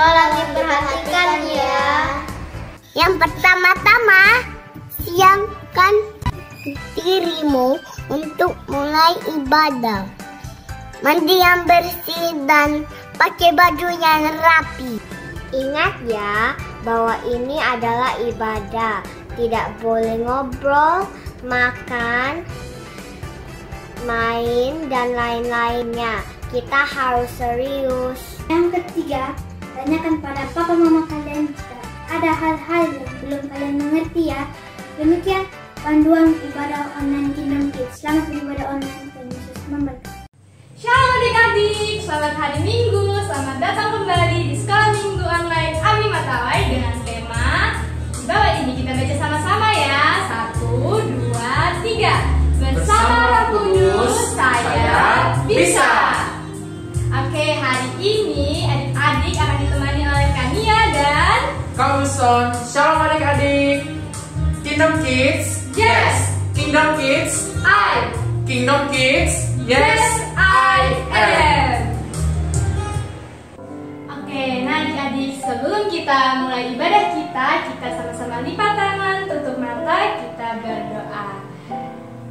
Tolong diperhatikan ya. Yang pertama-tama, siapkan dirimu untuk mulai ibadah. Mandi yang bersih dan pakai baju yang rapi. Ingat ya, bahwa ini adalah ibadah. Tidak boleh ngobrol, makan, main, dan lain-lainnya. Kita harus serius. Yang ketiga, tanyakan pada papa mama kalian jika ada hal-hal yang belum kalian mengerti ya. Demikian panduan ibadah online Kingdom Kids. Selamat beribadah online dan Yesus memberkati. Shalom adik-adik, selamat hari Minggu. Selamat datang kembali di Sekolah Minggu Online Ami Matawai dengan tema di bawah ini kita baca sama-sama ya. 1, 2, 3. Bersama Roh Kudus saya bisa. Oke, hari ini adik-adik akan ditemani oleh Kania dan Kak Wilson. Shalom adik-adik. Kingdom Kids, yes. Kingdom Kids, I. Kingdom Kids, yes, I am. Oke, nah adik-adik, sebelum kita mulai ibadah kita sama-sama lipat tangan, tutup mata, kita berdoa.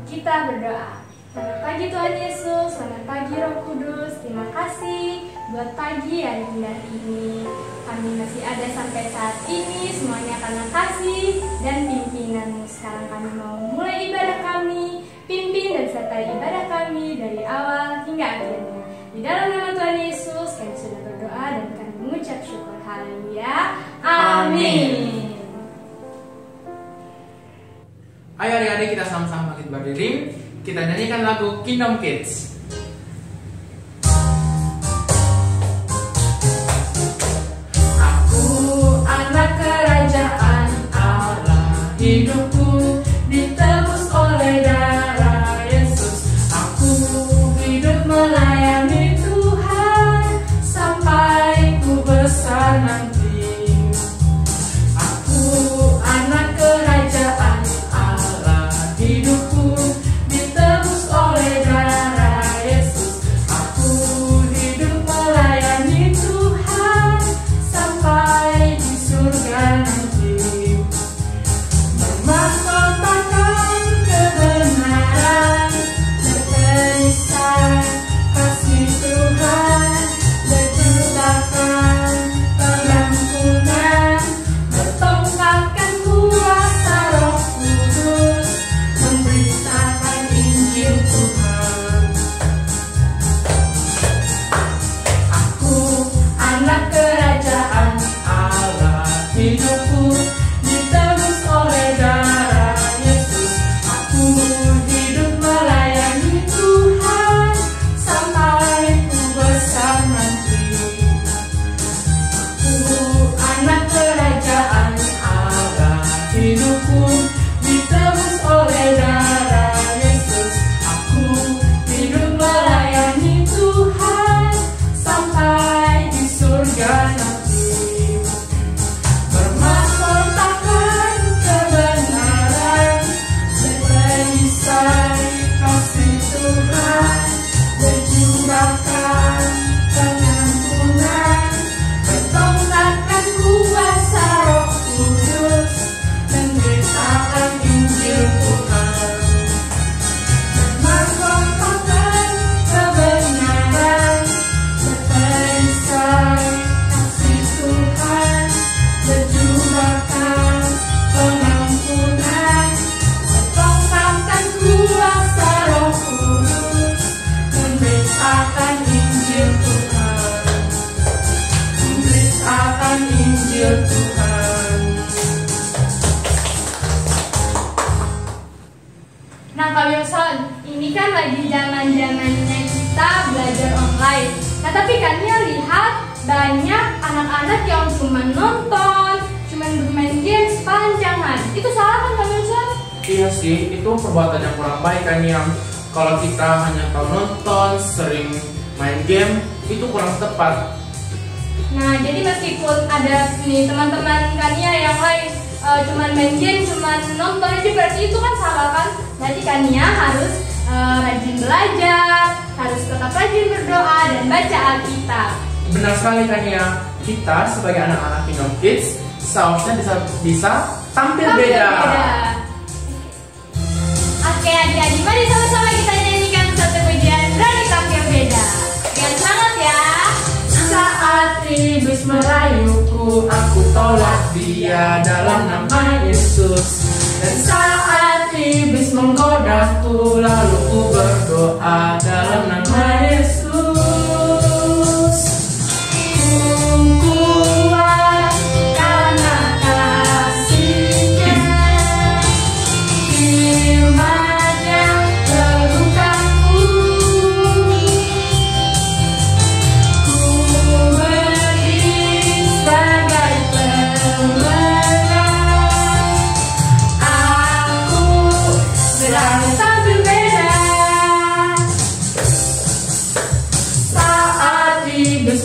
Kita berdoa. Selamat pagi Tuhan Yesus, selamat pagi Roh Kudus. Terima kasih buat pagi yang indah ini. Kami masih ada sampai saat ini, semuanya karena kasih dan pimpinan-Mu. Sekarang kami mau mulai ibadah kami. Pimpin dan sertai ibadah kami dari awal hingga akhirnya. Di dalam nama Tuhan Yesus, kami sudah berdoa dan kami mengucap syukur. Haleluya. Amin. Ayo adik-adik, kita sama-sama bangkit berdiri. Kita nyanyikan lagu Kingdom Kids. Aku anak kerajaan Allah, hidupku ditebus oleh darah Yesus. Aku hidup melayani Tuhan sampai ku besar nanti. Aku anak kerajaan Allah, hidupku ditebus oleh darah Yesus. Aku hidup melayani Tuhan sampai di surga nanti. Bermahkotakan kebenaran, berperisai kasih Tuhan, berceritakan pengampunan, bertongkatkan kuasa Roh Kudus, memberitakan Injil Tuhan. Aku anak kerajaan Allah, hidupku ditebus oleh darah Yesus. Aku hidup melayani Tuhan sampai ku besar nanti. Aku anak kerajaan Allah, hidupku ditebus oleh darah Yesus. Aku hidup melayani Tuhan sampai di surga nanti. Bermahkotakan kebenaran, berperisai kasih Tuhan, berjumbakan pengampunan, bertongkatkan kuasa Roh Kudus, memberitakan Injil Tuhan. Bermahkotakan kebenaran, berperisai kasih Tuhan, berjumbakan pengampunan, bertongkatkan kuasa Roh Kudus, memberitakan Injil Tuhan. Memberitakan Injil Tuhan. Nah Kak Wilson, ini kan lagi zaman-zamannya kita belajar online. Nah tapi Kania lihat banyak anak-anak yang cuma nonton, cuma bermain game sepanjang hari. Itu salah kan Kak Wilson? Iya sih, itu perbuatan yang kurang baik kan yang kalau kita hanya tahu nonton, sering main game, itu kurang tepat. Nah jadi meskipun ada nih teman-teman Kania yang lain cuman main game, cuman nonton aja, berarti itu kan salah kan? Berarti Kania harus rajin belajar, harus tetap rajin berdoa dan baca Alkitab. Benar sekali kan ya, kita sebagai anak-anak Kingdom Kids seharusnya bisa tampil beda. Oke adik-adik, mari sama-sama kita nyanyikan satu pujian Berani Tampil Beda. Dengan semangat ya. Saat iblis merayuku, aku tolak dia dalam nama Yesus. Dan saat iblis menggodaku, lalu ku berdoa dalam nama Yesus.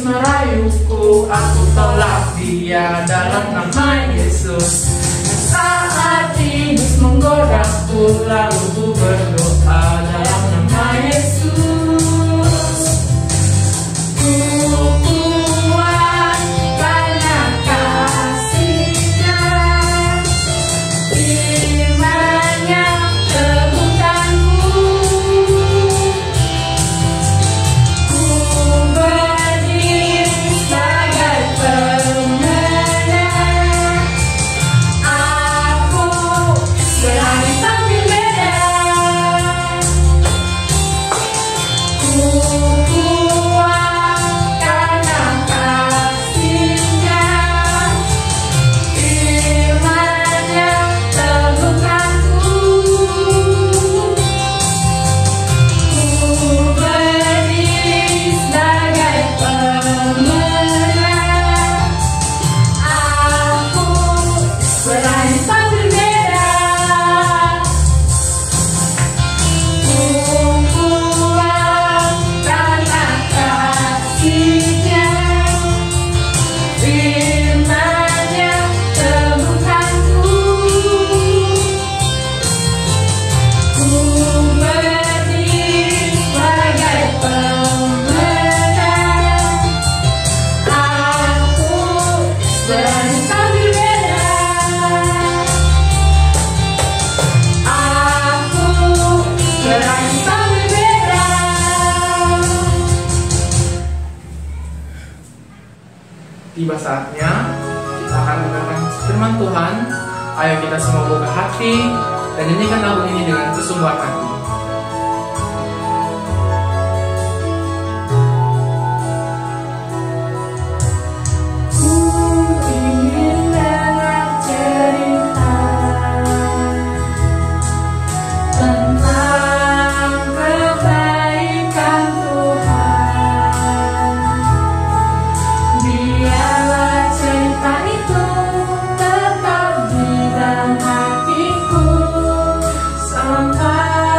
Merayuku, aku tolak dia dalam nama Yesus. Saat iblis menggodaku, lalu ku berdoa dalam nama Yesus. Ku kuat karena kasih-Nya, iman-Nya teguhkanku. Tiba saatnya kita akan mendengarkan firman Tuhan. Ayo kita semua buka hati dan nyanyikan lagu ini dengan kesungguhan hati. Sampai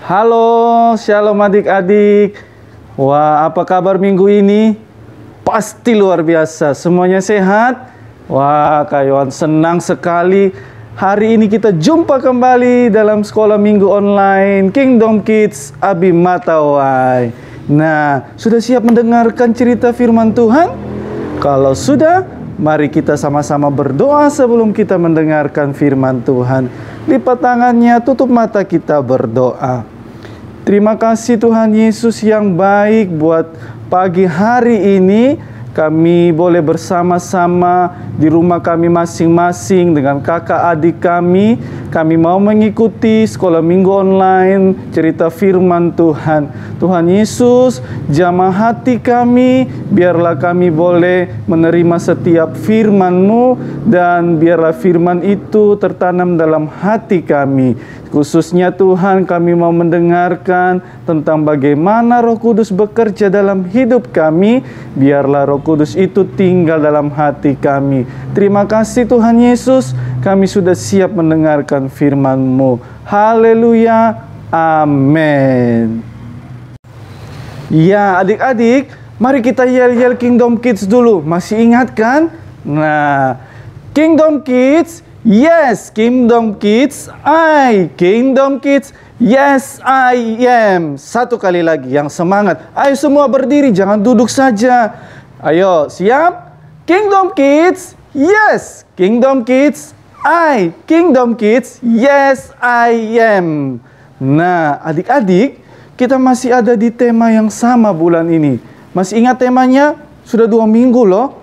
Halo, shalom adik-adik. Wah, apa kabar minggu ini? Pasti luar biasa. Semuanya sehat? Wah, Kak Yohan senang sekali. Hari ini kita jumpa kembali dalam sekolah minggu online Kingdom Kids Abi Matawai. Nah, sudah siap mendengarkan cerita firman Tuhan? Kalau sudah, mari kita sama-sama berdoa sebelum kita mendengarkan firman Tuhan. Lipat tangannya, tutup mata kita berdoa. Terima kasih Tuhan Yesus yang baik buat pagi hari ini. Kami boleh bersama-sama di rumah kami masing-masing dengan kakak adik kami. Kami mau mengikuti sekolah minggu online cerita firman Tuhan. Tuhan Yesus, jamah hati kami, biarlah kami boleh menerima setiap firman-Mu, dan biarlah firman itu tertanam dalam hati kami. Khususnya Tuhan, kami mau mendengarkan tentang bagaimana Roh Kudus bekerja dalam hidup kami. Biarlah Roh Kudus itu tinggal dalam hati kami. Terima kasih Tuhan Yesus, kami sudah siap mendengarkan firman-Mu. Haleluya, amin. Ya adik-adik, mari kita yel-yel Kingdom Kids dulu. Masih ingat kan? Nah, Kingdom Kids, yes, Kingdom Kids, Kingdom Kids, yes, I am. Satu kali lagi, yang semangat. Ayo semua berdiri, jangan duduk saja. Ayo, siap? Kingdom Kids, yes, Kingdom Kids, Kingdom Kids, yes, I am. Nah, adik-adik, kita masih ada di tema yang sama bulan ini. Masih ingat temanya? Sudah 2 minggu loh.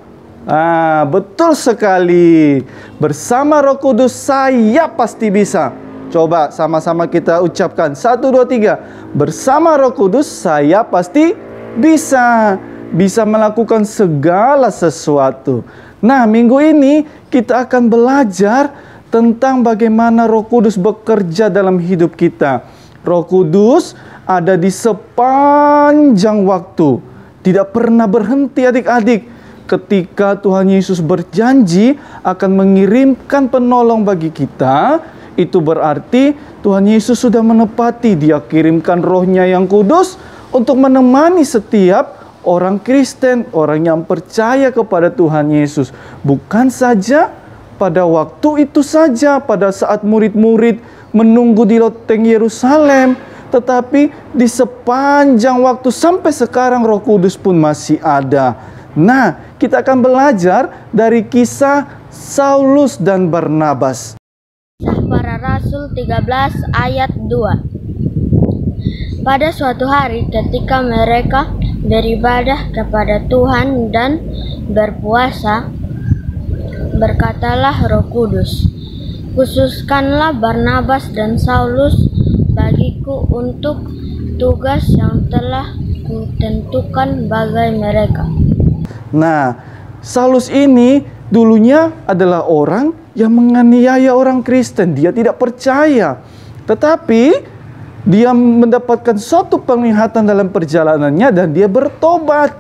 Betul sekali. Bersama Roh Kudus saya pasti bisa. Coba sama-sama kita ucapkan. 1, 2, 3. Bersama Roh Kudus saya pasti bisa. Bisa melakukan segala sesuatu. Nah, minggu ini kita akan belajar tentang bagaimana Roh Kudus bekerja dalam hidup kita. Roh Kudus ada di sepanjang waktu. Tidak pernah berhenti adik-adik. Ketika Tuhan Yesus berjanji akan mengirimkan penolong bagi kita, itu berarti Tuhan Yesus sudah menepati. Dia kirimkan Roh-Nya yang kudus untuk menemani setiap orang Kristen, orang yang percaya kepada Tuhan Yesus. Bukan saja pada waktu itu saja, pada saat murid-murid menunggu di loteng Yerusalem, tetapi di sepanjang waktu sampai sekarang Roh Kudus pun masih ada. Nah, kita akan belajar dari kisah Saulus dan Barnabas. Kisah Para Rasul 13 ayat 2. Pada suatu hari ketika mereka beribadah kepada Tuhan dan berpuasa, berkatalah Roh Kudus, "Khususkanlah Barnabas dan Saulus bagiku untuk tugas yang telah kutentukan bagi mereka." Nah, Saulus ini dulunya adalah orang yang menganiaya orang Kristen. Dia tidak percaya. Tetapi dia mendapatkan suatu penglihatan dalam perjalanannya dan dia bertobat.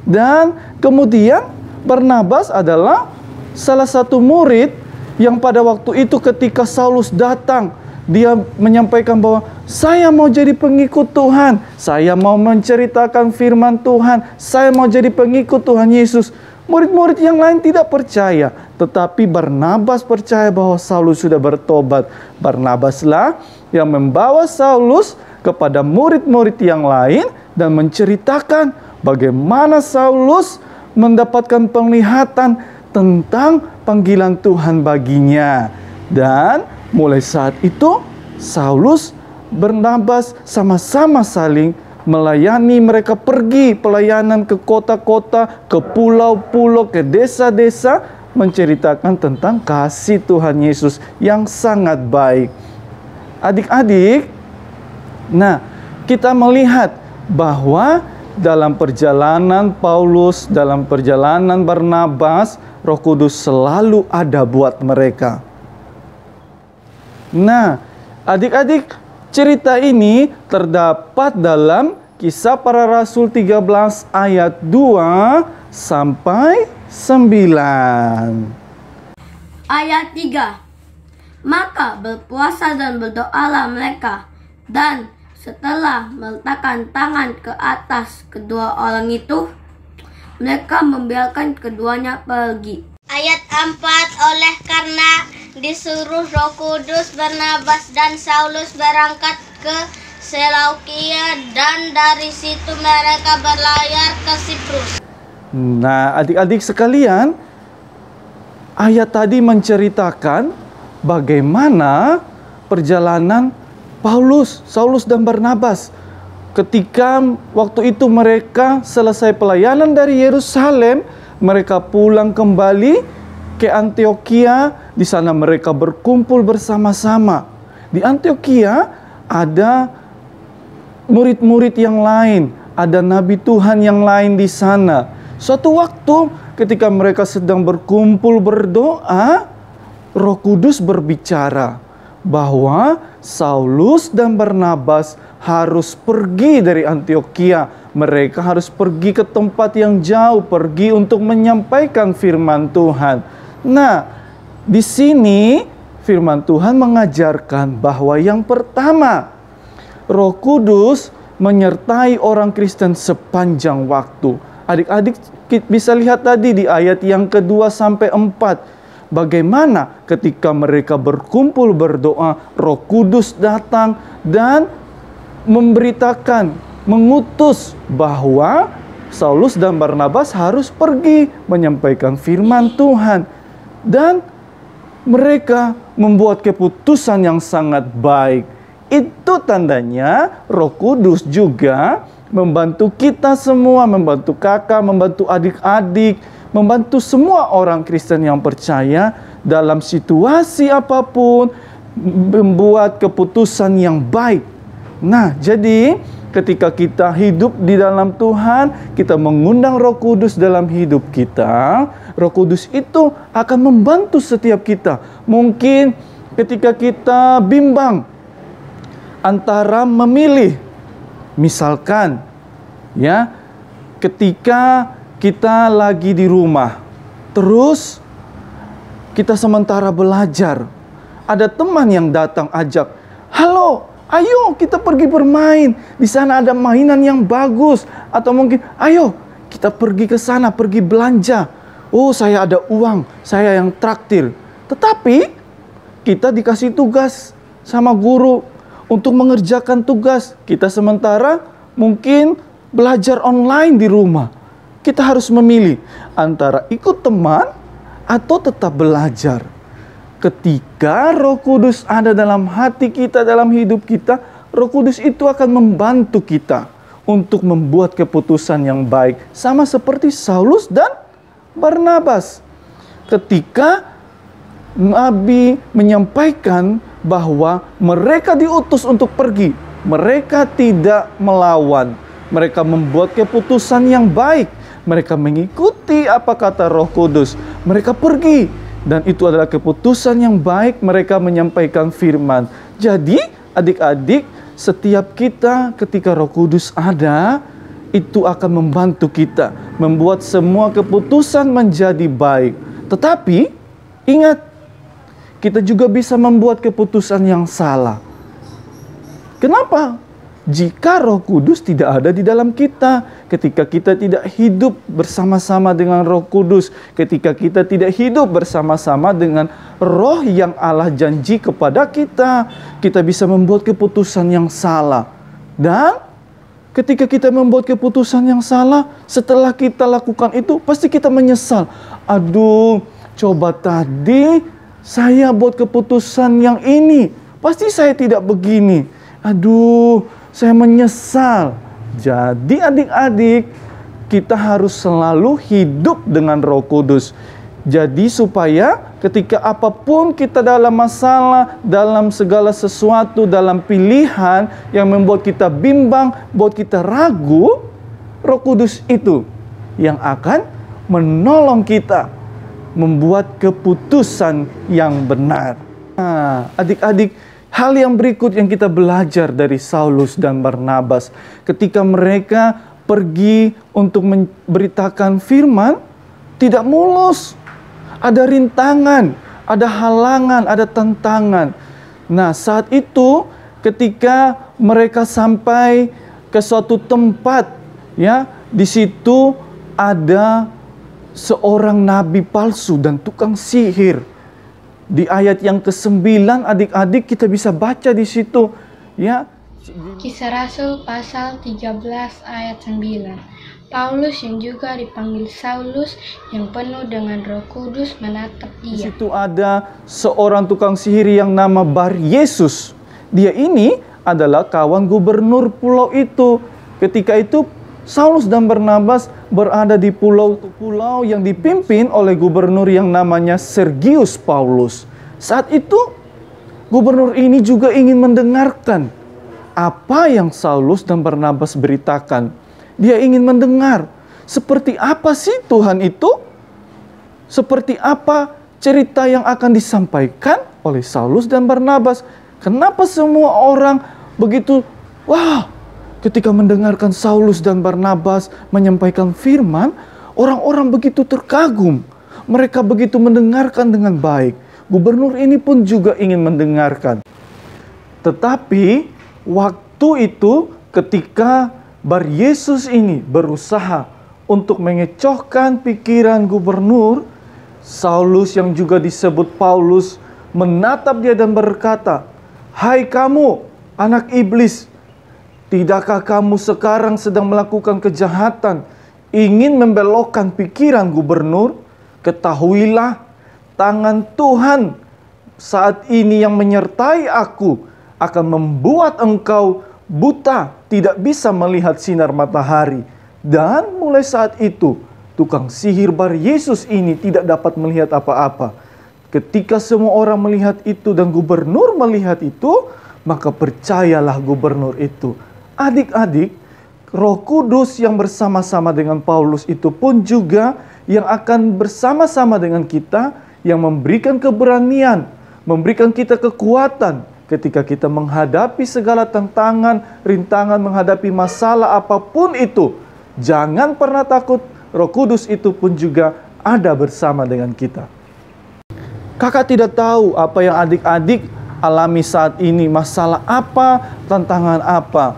Dan kemudian Barnabas adalah salah satu murid yang pada waktu itu ketika Saulus datang, dia menyampaikan bahwa saya mau jadi pengikut Tuhan, saya mau menceritakan firman Tuhan, saya mau jadi pengikut Tuhan Yesus. Murid-murid yang lain tidak percaya, tetapi Barnabas percaya bahwa Saulus sudah bertobat. Barnabaslah yang membawa Saulus kepada murid-murid yang lain dan menceritakan bagaimana Saulus mendapatkan penglihatan tentang panggilan Tuhan baginya. Dan mulai saat itu Saulus, Barnabas sama-sama saling melayani. Mereka pergi pelayanan ke kota-kota, ke pulau-pulau, ke desa-desa, menceritakan tentang kasih Tuhan Yesus yang sangat baik. Adik-adik, nah kita melihat bahwa dalam perjalanan Paulus, dalam perjalanan Barnabas, Roh Kudus selalu ada buat mereka. Nah, adik-adik, cerita ini terdapat dalam Kisah Para Rasul 13 ayat 2 sampai 9. Ayat 3. Maka berpuasa dan berdoalah mereka, dan Setelah meletakkan tangan ke atas kedua orang itu, mereka membiarkan keduanya pergi. Ayat 4, oleh karena disuruh Roh Kudus, Barnabas dan Saulus berangkat ke Seleukia, dan dari situ mereka berlayar ke Siprus. Nah, adik-adik sekalian, ayat tadi menceritakan bagaimana perjalanan Saulus dan Barnabas. Ketika waktu itu mereka selesai pelayanan dari Yerusalem, mereka pulang kembali ke Antioquia. Di sana mereka berkumpul bersama-sama. Di Antioquia ada murid-murid yang lain, ada nabi Tuhan yang lain di sana. Suatu waktu ketika mereka sedang berkumpul berdoa, Roh Kudus berbicara bahwa Saulus dan Barnabas harus pergi dari Antioquia. Mereka harus pergi ke tempat yang jauh, pergi untuk menyampaikan firman Tuhan. Nah, di sini firman Tuhan mengajarkan bahwa yang pertama, Roh Kudus menyertai orang Kristen sepanjang waktu. Adik-adik bisa lihat tadi di ayat yang kedua sampai 4. Bagaimana ketika mereka berkumpul berdoa, Roh Kudus datang dan memberitakan, mengutus bahwa Saulus dan Barnabas harus pergi menyampaikan firman Tuhan. Dan mereka membuat keputusan yang sangat baik. Itu tandanya Roh Kudus juga membantu kita semua, membantu kakak, membantu adik-adik, membantu semua orang Kristen yang percaya dalam situasi apapun, membuat keputusan yang baik. Nah, jadi ketika kita hidup di dalam Tuhan, kita mengundang Roh Kudus dalam hidup kita. Roh Kudus itu akan membantu setiap kita. Mungkin ketika kita bimbang antara memilih, misalkan ya, ketika kita lagi di rumah, terus kita sementara belajar, ada teman yang datang ajak, "Halo, ayo kita pergi bermain. Di sana ada mainan yang bagus." Atau mungkin, "Ayo kita pergi ke sana, pergi belanja. Oh, saya ada uang, saya yang traktir." Tetapi kita dikasih tugas sama guru untuk mengerjakan tugas. Kita sementara mungkin belajar online di rumah. Kita harus memilih antara ikut teman atau tetap belajar. Ketika Roh Kudus ada dalam hati kita, dalam hidup kita, Roh Kudus itu akan membantu kita untuk membuat keputusan yang baik. Sama seperti Saulus dan Barnabas. Ketika Nabi menyampaikan bahwa mereka diutus untuk pergi, mereka tidak melawan. Mereka membuat keputusan yang baik. Mereka mengikuti apa kata Roh Kudus. Mereka pergi. Dan itu adalah keputusan yang baik. Mereka menyampaikan firman. Jadi adik-adik, setiap kita ketika Roh Kudus ada, itu akan membantu kita. Membuat semua keputusan menjadi baik. Tetapi ingat, kita juga bisa membuat keputusan yang salah. Kenapa? Jika Roh Kudus tidak ada di dalam kita, ketika kita tidak hidup bersama-sama dengan Roh Kudus, ketika kita tidak hidup bersama-sama dengan Roh yang Allah janji kepada kita, kita bisa membuat keputusan yang salah. Dan ketika kita membuat keputusan yang salah, setelah kita lakukan itu, pasti kita menyesal. Aduh, coba tadi saya buat keputusan yang ini, pasti saya tidak begini. Aduh, saya menyesal. Jadi adik-adik, kita harus selalu hidup dengan Roh Kudus. Jadi supaya ketika apapun kita dalam masalah, dalam segala sesuatu, dalam pilihan yang membuat kita bimbang, buat kita ragu, Roh Kudus itu yang akan menolong kita membuat keputusan yang benar. Nah, adik-adik, hal yang berikut yang kita belajar dari Saulus dan Barnabas, ketika mereka pergi untuk memberitakan firman, tidak mulus. Ada rintangan, ada halangan, ada tantangan. Nah, saat itu ketika mereka sampai ke suatu tempat, ya, di situ ada seorang nabi palsu dan tukang sihir. Di ayat yang ke-9 adik-adik kita bisa baca di situ, ya. Kisah Rasul pasal 13 ayat 9. Paulus yang juga dipanggil Saulus yang penuh dengan Roh Kudus menatap Di dia. situ ada seorang tukang sihir yang nama Bar-Yesus. Dia ini adalah kawan gubernur pulau itu. Ketika itu Saulus dan Barnabas berada di pulau yang dipimpin oleh gubernur yang namanya Sergius Paulus. Saat itu gubernur ini juga ingin mendengarkan apa yang Saulus dan Barnabas beritakan. Dia ingin mendengar seperti apa sih Tuhan itu? Seperti apa cerita yang akan disampaikan oleh Saulus dan Barnabas? Kenapa semua orang begitu, wah, ketika mendengarkan Saulus dan Barnabas menyampaikan firman, orang-orang begitu terkagum. Mereka begitu mendengarkan dengan baik. Gubernur ini pun juga ingin mendengarkan. Tetapi waktu itu ketika Bar-Yesus ini berusaha untuk mengecohkan pikiran gubernur, Saulus yang juga disebut Paulus menatap dia dan berkata, "Hai kamu, anak iblis, tidakkah kamu sekarang sedang melakukan kejahatan, ingin membelokkan pikiran gubernur? Ketahuilah, tangan Tuhan saat ini yang menyertai aku akan membuat engkau buta, tidak bisa melihat sinar matahari." Dan mulai saat itu, tukang sihir Bar-Yesus ini tidak dapat melihat apa-apa. Ketika semua orang melihat itu dan gubernur melihat itu, maka percayalah gubernur itu. Adik-adik, Roh Kudus yang bersama-sama dengan Paulus itu pun juga yang akan bersama-sama dengan kita, yang memberikan keberanian, memberikan kita kekuatan, ketika kita menghadapi segala tantangan, rintangan, menghadapi masalah apapun itu, jangan pernah takut. Roh Kudus itu pun juga ada bersama dengan kita. Kakak tidak tahu apa yang adik-adik alami saat ini, masalah apa, tantangan apa.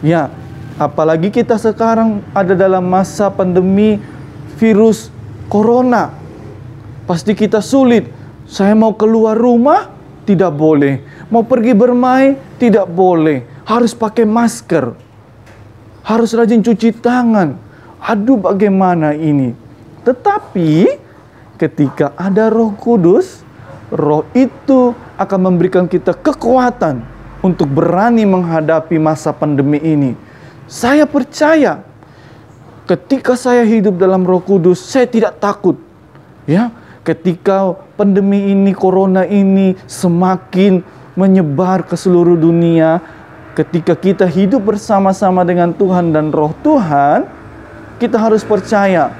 Ya, apalagi kita sekarang ada dalam masa pandemi virus corona. Pasti kita sulit. Saya mau keluar rumah, tidak boleh. Mau pergi bermain, tidak boleh. Harus pakai masker. Harus rajin cuci tangan. Aduh, bagaimana ini? Tetapi ketika ada Roh Kudus, Roh itu akan memberikan kita kekuatan untuk berani menghadapi masa pandemi ini. Saya percaya ketika saya hidup dalam Roh Kudus, saya tidak takut. Ya, ketika pandemi ini, corona ini semakin menyebar ke seluruh dunia, ketika kita hidup bersama-sama dengan Tuhan dan Roh Tuhan, kita harus percaya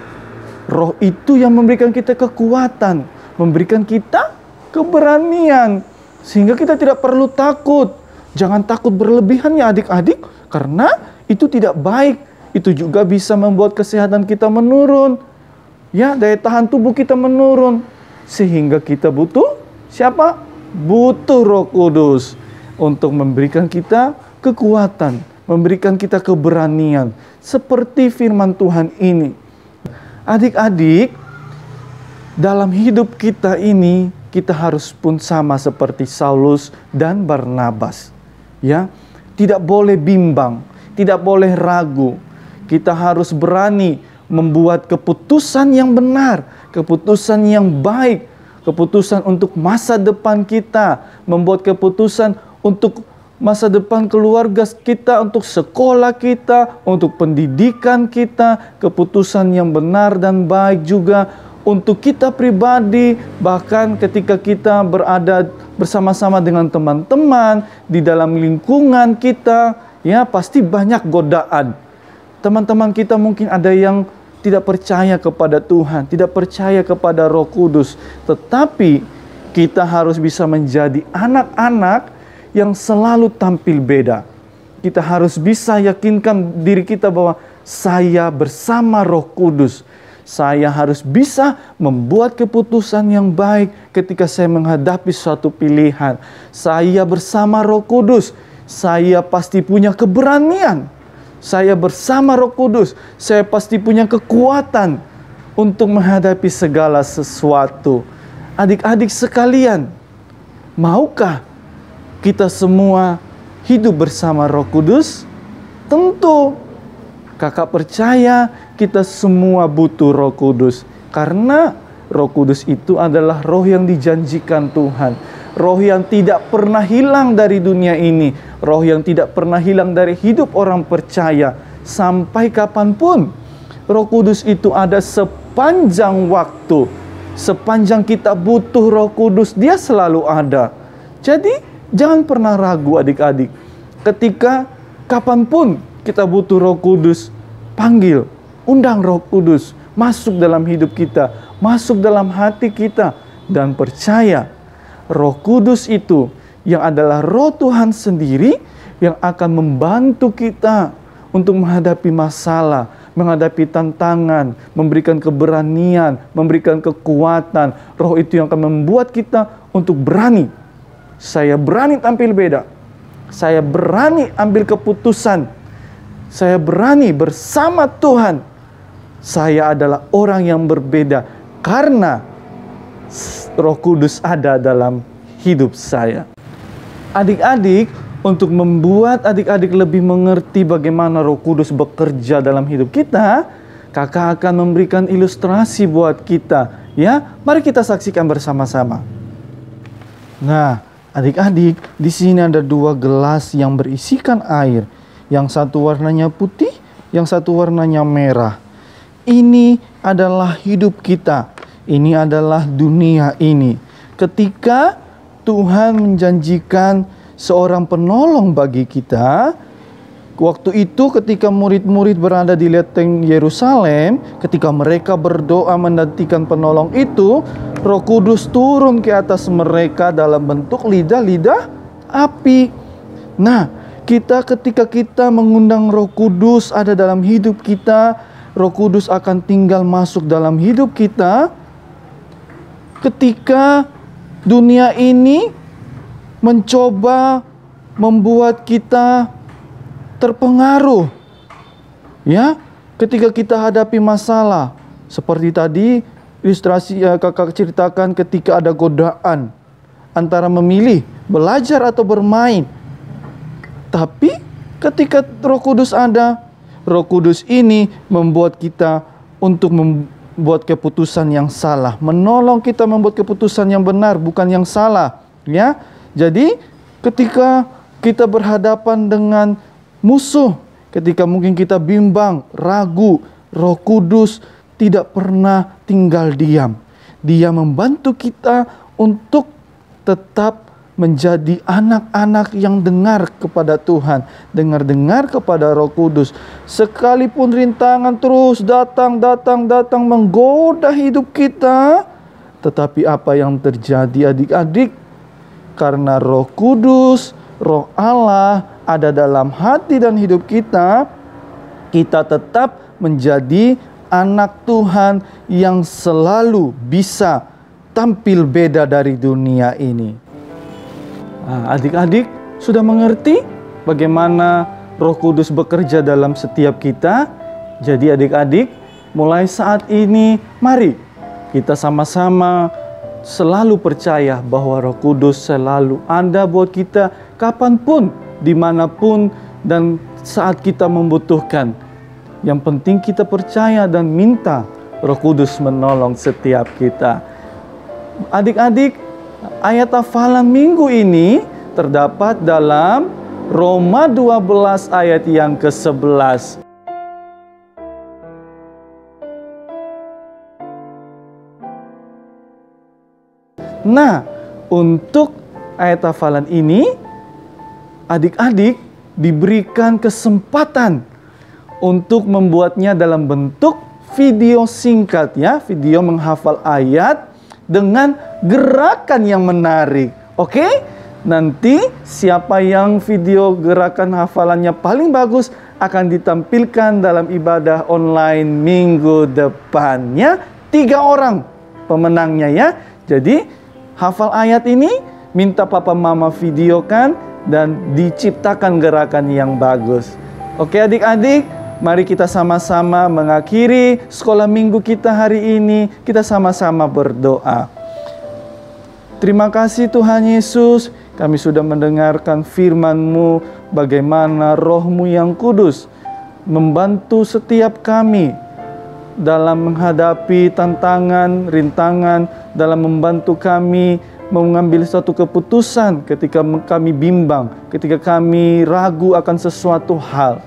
Roh itu yang memberikan kita kekuatan, memberikan kita keberanian, sehingga kita tidak perlu takut. Jangan takut berlebihan ya adik-adik, karena itu tidak baik. Itu juga bisa membuat kesehatan kita menurun. Ya, daya tahan tubuh kita menurun. Sehingga kita butuh siapa? Butuh Roh Kudus untuk memberikan kita kekuatan, memberikan kita keberanian. Seperti firman Tuhan ini. Adik-adik, dalam hidup kita ini, kita harus pun sama seperti Saulus dan Barnabas. Ya, tidak boleh bimbang, tidak boleh ragu. Kita harus berani membuat keputusan yang benar, keputusan yang baik, keputusan untuk masa depan kita, membuat keputusan untuk masa depan keluarga kita, untuk sekolah kita, untuk pendidikan kita, keputusan yang benar dan baik juga untuk kita pribadi, bahkan ketika kita berada bersama-sama dengan teman-teman di dalam lingkungan kita, ya pasti banyak godaan. Teman-teman kita mungkin ada yang tidak percaya kepada Tuhan, tidak percaya kepada Roh Kudus. Tetapi kita harus bisa menjadi anak-anak yang selalu tampil beda. Kita harus bisa yakinkan diri kita bahwa saya bersama Roh Kudus. Saya harus bisa membuat keputusan yang baik ketika saya menghadapi suatu pilihan. Saya bersama Roh Kudus. saya pasti punya keberanian. Saya bersama Roh Kudus, saya pasti punya kekuatan untuk menghadapi segala sesuatu. Adik-adik sekalian, maukah kita semua hidup bersama Roh Kudus? Tentu. Kakak percaya kita semua butuh Roh Kudus. Karena Roh Kudus itu adalah roh yang dijanjikan Tuhan. Roh yang tidak pernah hilang dari dunia ini. Roh yang tidak pernah hilang dari hidup orang percaya. Sampai kapanpun. Roh Kudus itu ada sepanjang waktu. Sepanjang kita butuh Roh Kudus, Dia selalu ada. Jadi, jangan pernah ragu adik-adik. Ketika kapanpun kita butuh Roh Kudus, panggil, undang Roh Kudus masuk dalam hidup kita, masuk dalam hati kita, dan percaya Roh Kudus itu yang adalah Roh Tuhan sendiri yang akan membantu kita untuk menghadapi masalah, menghadapi tantangan, memberikan keberanian, memberikan kekuatan. Roh itu yang akan membuat kita untuk berani. Saya berani tampil beda. Saya berani ambil keputusan. Saya berani bersama Tuhan. Saya adalah orang yang berbeda karena Roh Kudus ada dalam hidup saya. Adik-adik, untuk membuat adik-adik lebih mengerti bagaimana Roh Kudus bekerja dalam hidup kita, kakak akan memberikan ilustrasi buat kita. Ya, mari kita saksikan bersama-sama. Nah, adik-adik, di sini ada 2 gelas yang berisikan air. Yang satu warnanya putih, yang satu warnanya merah. Ini adalah hidup kita. Ini adalah dunia ini. Ketika Tuhan menjanjikan seorang penolong bagi kita, waktu itu ketika murid-murid berada di lenteng Yerusalem, ketika mereka berdoa menantikan penolong itu, Roh Kudus turun ke atas mereka dalam bentuk lidah-lidah api. Nah, ketika kita mengundang Roh Kudus ada dalam hidup kita, Roh Kudus akan tinggal masuk dalam hidup kita. Ketika dunia ini mencoba membuat kita terpengaruh, ya, ketika kita hadapi masalah, seperti tadi ilustrasi kakak ceritakan, ketika ada godaan antara memilih belajar atau bermain. Tapi ketika Roh Kudus ada, Roh Kudus ini membuat kita untuk membuat keputusan yang salah, menolong kita membuat keputusan yang benar, bukan yang salah, ya. Jadi ketika kita berhadapan dengan musuh, ketika mungkin kita bimbang, ragu, Roh Kudus tidak pernah tinggal diam. Dia membantu kita untuk tetap menjadi anak-anak yang dengar kepada Tuhan, dengar-dengar kepada Roh Kudus. Sekalipun rintangan terus datang menggoda hidup kita, tetapi apa yang terjadi adik-adik? Karena Roh Kudus, Roh Allah ada dalam hati dan hidup kita, kita tetap menjadi anak Tuhan yang selalu bisa tampil beda dari dunia ini. Nah, adik-adik sudah mengerti bagaimana Roh Kudus bekerja dalam setiap kita? Jadi adik-adik, mulai saat ini mari kita sama-sama selalu percaya bahwa Roh Kudus selalu ada buat kita kapanpun, dimanapun, dan saat kita membutuhkan. Yang penting kita percaya dan minta Roh Kudus menolong setiap kita. Adik-adik, ayat hafalan minggu ini terdapat dalam Roma 12 ayat yang ke-11. Nah, untuk ayat hafalan ini, adik-adik diberikan kesempatan untuk membuatnya dalam bentuk video singkat, ya, video menghafal ayat dengan gerakan yang menarik. Oke? Nanti siapa yang video gerakan hafalannya paling bagus akan ditampilkan dalam ibadah online minggu depannya. 3 orang pemenangnya, ya. Jadi hafal ayat ini, minta papa mama videokan, dan diciptakan gerakan yang bagus. Oke adik-adik, mari kita sama-sama mengakhiri sekolah minggu kita hari ini. Kita sama-sama berdoa. Terima kasih Tuhan Yesus, kami sudah mendengarkan firman-Mu, bagaimana Roh-Mu yang kudus membantu setiap kami dalam menghadapi tantangan, rintangan, dalam membantu kami mengambil suatu keputusan ketika kami bimbang, ketika kami ragu akan sesuatu hal.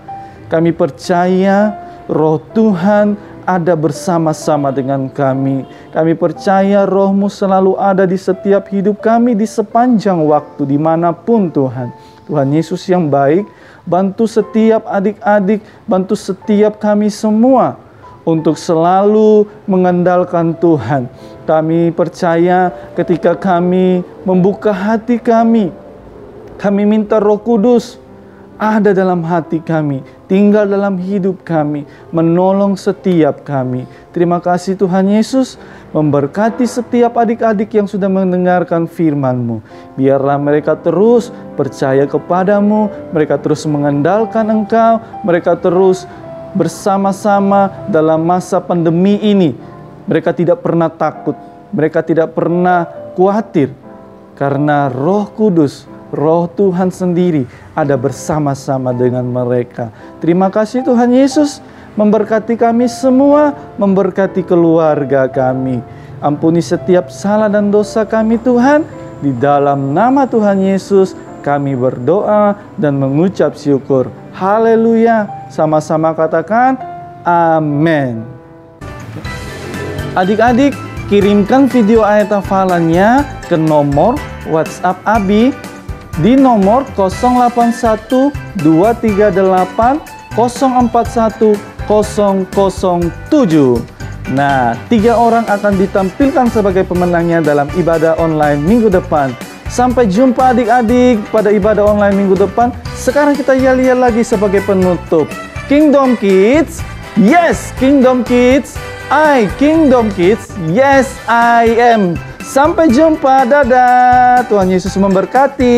Kami percaya Roh Tuhan ada bersama-sama dengan kami. Kami percaya Roh-Mu selalu ada di setiap hidup kami di sepanjang waktu, dimanapun Tuhan. Tuhan Yesus yang baik, bantu setiap adik-adik, bantu setiap kami semua untuk selalu mengandalkan Tuhan. Kami percaya ketika kami membuka hati kami minta Roh Kudus ada dalam hati kami, tinggal dalam hidup kami, menolong setiap kami. Terima kasih Tuhan Yesus, memberkati setiap adik-adik yang sudah mendengarkan firman-Mu. Biarlah mereka terus percaya kepadamu, mereka terus mengandalkan Engkau, mereka terus bersama-sama dalam masa pandemi ini. Mereka tidak pernah takut, mereka tidak pernah khawatir, karena Roh Kudus, Roh Tuhan sendiri ada bersama-sama dengan mereka. Terima kasih Tuhan Yesus, memberkati kami semua, memberkati keluarga kami. Ampuni setiap salah dan dosa kami Tuhan. Di dalam nama Tuhan Yesus kami berdoa dan mengucap syukur. Haleluya. Sama-sama katakan amin. Adik-adik, kirimkan video ayat hafalannya ke nomor WhatsApp Abi di nomor 081 238 041 007. Nah, 3 orang akan ditampilkan sebagai pemenangnya dalam ibadah online minggu depan. Sampai jumpa adik-adik pada ibadah online minggu depan. Sekarang kita yel-yel lagi sebagai penutup. Kingdom Kids, yes Kingdom Kids, I Kingdom Kids, yes I am. Sampai jumpa, dadah. Tuhan Yesus memberkati.